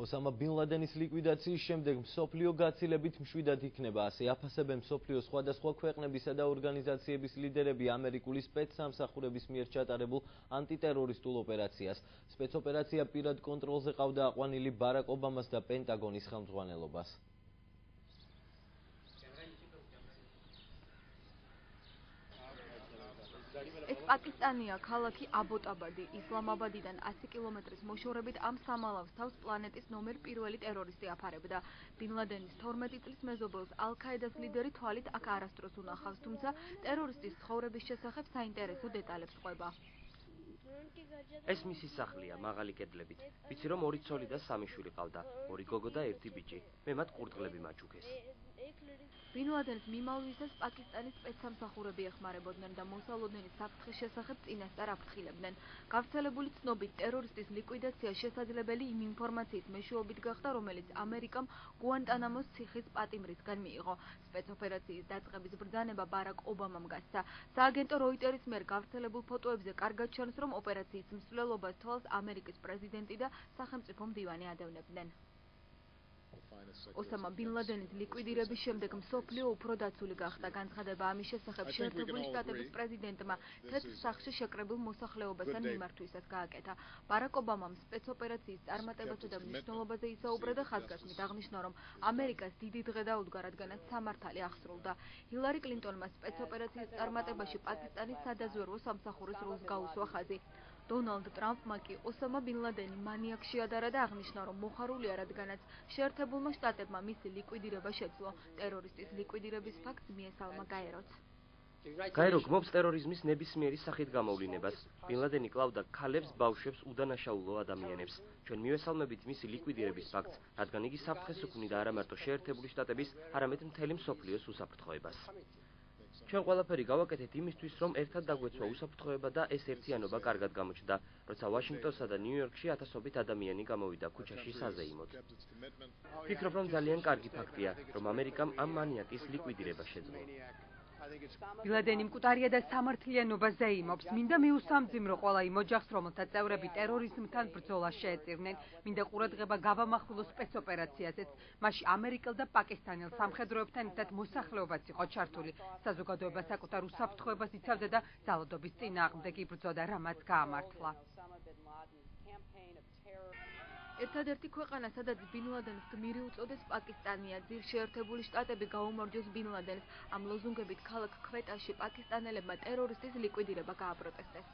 ოსამა ბინ ლადენის ლიკვიდაციის შემდეგ მსოფლიო გაცილებით მშვიდად იქნება, ასე აფასებენ მსოფლიოს სხვადასხვა ქვეყნებისა და ორგანიზაციების ლიდერები ამერიკული სპეცსამსახურების მიერ ჩატარებულ ანტიტერორისტულ ოპერაციას. სპეცოპერაცია პირად კონტროლზე ყავდა აყვანილი ბარაკ ობამას და პენტაგონის ხელმძღვანელობას. ეს პაკისტანია, ქალაქი აბოტაბადი, ისლამაბადიდან 100 კილომეტრის მოშორებით ამ სამალავს თავს პლანეტის ნომერ პირველი ტერორისტი აფარებდა. ბინ ლადენის 12 წლის მეზობელს ალ-ქაედას ლიდერი თვალით აქ არასდროს უნახავს, თუმცა ტერორისტის ცხოვრების შესახებ საინტერესო დეტალებს ყვება. ეს მისი სახლია, მაღალი კედლებით. ვიცი რომ 2 ცოლი და 3 შვილი ყავდა, 2 გოგო და 1 ბიჭი. მე მათ ყურდღლები მაჩუქეს. ბინ ლადენის მიმავლისას პაკისტანის სპეცსამსახურები ეხმარებოდნენ და მოსალოდნელი საფრთხის შესახებ წინასწარ აფრთხილებდნენ. გავრცელებული ცნობით, ტერორისტის ლიკვიდაცია შესაძლებელი იმ ინფორმაციის მეშვეობით გახდა, რომელიც ამერიკამ გუანტანამოს ციხის პატიმრისგან მიიღო. სპეცოპერაციის დაწყების ბრძანება ბარაკ ობამამ გასცა. სააგენტო როიტერის მიერ გავრცელებულ ფოტოებზე კარგად ჩანს, რომ ოპერაციის მსვლელობას თვალს ამერიკის პრეზიდენტი და სახელმწიფო მდივანი ადევნებდნენ. ოსამა ბინ ლადენის ლიკვიდირების შემდეგ მსოფლიო უფრო დაცული გახდა. განცხადება ამის შესახებ შეერთებული შტატების პრეზიდენტმა თეთრ სახლში შეკრებილ მოსახლეობასთან მიმართვისას გააკეთა. ბარაკ ობამამ სპეცოპერაციის წარმატებასა და მნიშვნელობაზე ისაუბრა და ხაზგასმით აღნიშნა, რომ ამერიკას დიდი დღე დაუდგა, რადგანაც სამართალი აღსრულდა. ჰილარი კლინტონმა სპეცოპერაციის წარმატებაში პაკისტანის სადაზვერვო სამსახურის როლს გაუსვა ხაზი. დონალდ ტრამპმა კი ოსამა ბინ ლადენი მანიაკში ადარა და აღნიშნა, რომ მოხარულია, რადგანაც შეერთებულმა შტატებმა მისი ლიკვიდირება შეძლო. ტერორისტის ლიკვიდირების ფაქტს მიესალმა გაეროც. გაერო გმობს ტერორიზმის ნებისმიერი სახით გამოვლინებას. ბინ ლადენი კლავდა ქალებს, ბავშვებს, უდანაშაულო ადამიანებს. ჩვენ მივესალმებით მისი ლიკვიდირების ფაქტს, რადგან იგი საფრთხეს უქმნიდა არა მარტო შეერთებული შტატების, არამედ მთელი მსოფლიოს უსაფრთხოებას. ჩვენ ყველაფერი გავაკეთეთ იმისთვის, რომ ერთად დაგვეცვა უსაფრთხოება და ეს ერთიანობა კარგად გამოჩნდა, როცა ვაშინგტონსა და ნიუ-იორკში ათასობით ადამიანი გამოვიდა ქუჩაში საზეიმოდ. ვფიქრობ, რომ ძალიან კარგი ფაქტია, რომ ამერიკამ ამ მანიაკის ლიკვიდირება შეძლო. ბინ ლადენი მკვდარია და სამართლიანობა ზეიმობს. მინდა მიუსამძიმრო ყველა იმ ოჯახს, რომელთა წევრები ტერორიზმთან ბრძოლას შეეწირნენ. მინდა ყურადღება გავამახვილო სპეცოპერაციაზეც. მასში ამერიკელ და პაკისტანელ სამხედროებთან ერთად მოსახლეობაც იყო ჩართული. საზოგადოება საკუთარ უსაფრთხოებას იცავდა და ძალადობის წინააღმდეგ იბრძოდა, რამაც გაამართლა. ერთადერთი ქვეყანა, სადაც ბინ ლადენის გმირი უწოდეს პაკისტანია. ძირ შეერთებული შტატები გაუმარჯოს ბინ ლადენს. ამ ლოზუნგებით ქალაქ ქვეტაში პაკისტანელებმა ტერორისტის ლიკვიდირება გააპროტესტეს.